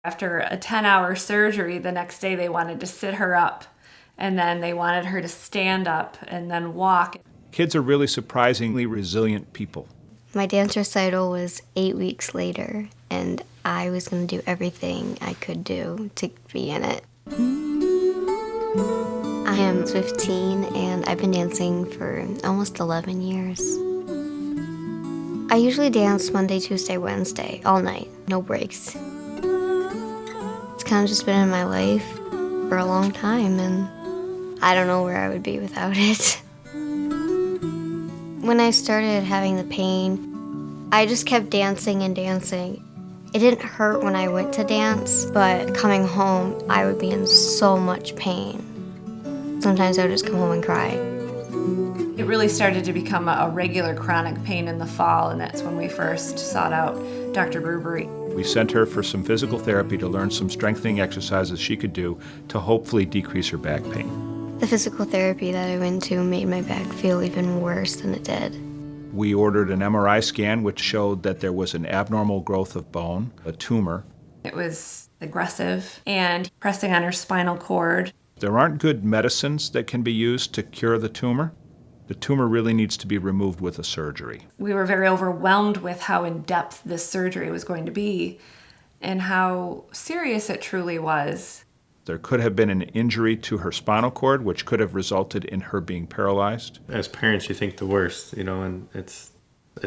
After a 10-hour surgery, the next day they wanted to sit her up, and then they wanted her to stand up and then walk. Kids are really surprisingly resilient people. My dance recital was 8 weeks later, and I was going to do everything I could do to be in it. I am 15, and I've been dancing for almost 11 years. I usually dance Monday, Tuesday, Wednesday, all night, no breaks. It's kind of just been in my life for a long time, and I don't know where I would be without it. When I started having the pain, I just kept dancing and dancing. It didn't hurt when I went to dance, but coming home, I would be in so much pain. Sometimes I would just come home and cry. It really started to become a regular chronic pain in the fall, and that's when we first sought out Dr. Rubery. We sent her for some physical therapy to learn some strengthening exercises she could do to hopefully decrease her back pain. The physical therapy that I went to made my back feel even worse than it did. We ordered an MRI scan which showed that there was an abnormal growth of bone, a tumor. It was aggressive and pressing on her spinal cord. There aren't good medicines that can be used to cure the tumor. The tumor really needs to be removed with a surgery. We were very overwhelmed with how in-depth this surgery was going to be and how serious it truly was. There could have been an injury to her spinal cord, which could have resulted in her being paralyzed. As parents, you think the worst, and it's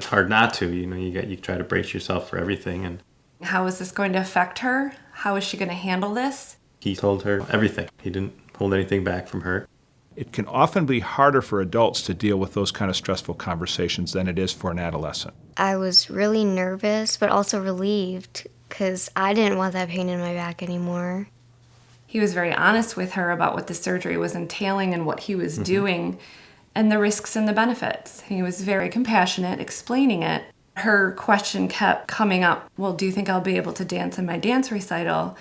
hard not to. You try to brace yourself for everything. And how is this going to affect her? How is she going to handle this? He told her everything. He didn't hold anything back from her. It can often be harder for adults to deal with those kind of stressful conversations than it is for an adolescent. I was really nervous, but also relieved, because I didn't want that pain in my back anymore. He was very honest with her about what the surgery was entailing and what he was doing and the risks and the benefits. He was very compassionate explaining it. Her question kept coming up, well, do you think I'll be able to dance in my dance recital?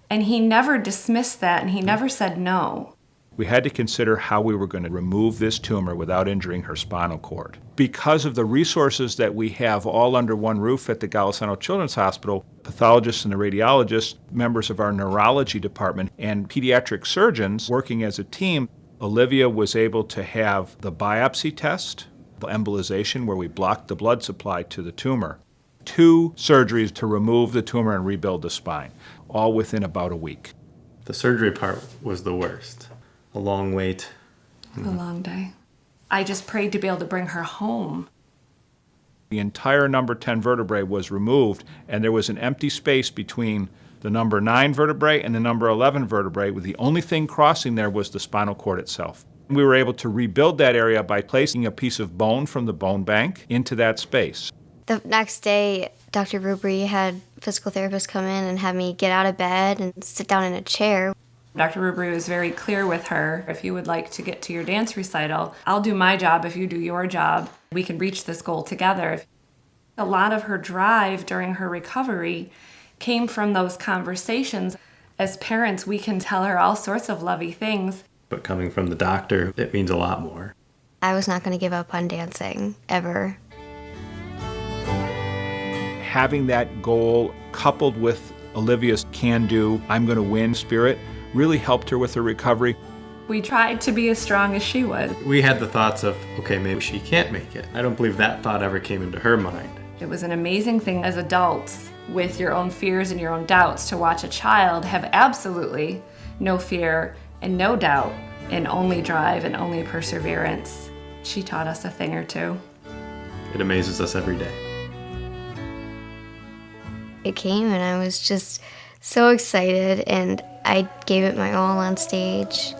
And he never dismissed that, and he never said no. We had to consider how we were going to remove this tumor without injuring her spinal cord. Because of the resources that we have all under one roof at the Golisano Children's Hospital, pathologists and the radiologists, members of our neurology department, and pediatric surgeons working as a team, Olivia was able to have the biopsy test, the embolization where we blocked the blood supply to the tumor, 2 surgeries to remove the tumor and rebuild the spine, all within about a week. The surgery part was the worst. A long wait. A long day. I just prayed to be able to bring her home. The entire number 10 vertebrae was removed, and there was an empty space between the number 9 vertebrae and the number 11 vertebrae, with the only thing crossing there was the spinal cord itself. We were able to rebuild that area by placing a piece of bone from the bone bank into that space. The next day, Dr. Rubery had a physical therapist come in and have me get out of bed and sit down in a chair. Dr. Rubery was very clear with her. If you would like to get to your dance recital, I'll do my job if you do your job. We can reach this goal together. A lot of her drive during her recovery came from those conversations. As parents, we can tell her all sorts of lovey things. But coming from the doctor, it means a lot more. I was not going to give up on dancing, ever. Having that goal coupled with Olivia's can-do, I'm going to win spirit really helped her with her recovery. We tried to be as strong as she was. We had the thoughts of, okay, maybe she can't make it. I don't believe that thought ever came into her mind. It was an amazing thing as adults, with your own fears and your own doubts, to watch a child have absolutely no fear and no doubt and only drive and only perseverance. She taught us a thing or two. It amazes us every day. It came and I was just so excited, and I gave it my all on stage,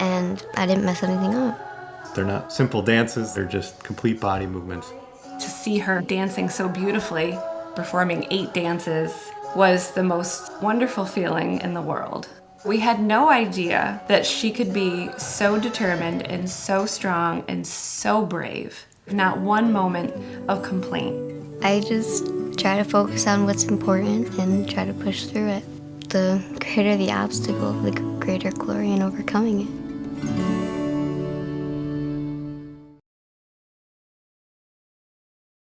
and I didn't mess anything up. They're not simple dances, they're just complete body movements. To see her dancing so beautifully, performing 8 dances, was the most wonderful feeling in the world. We had no idea that she could be so determined and so strong and so brave. Not one moment of complaint. I just try to focus on what's important and try to push through it. The greater the obstacle, the greater glory in overcoming it.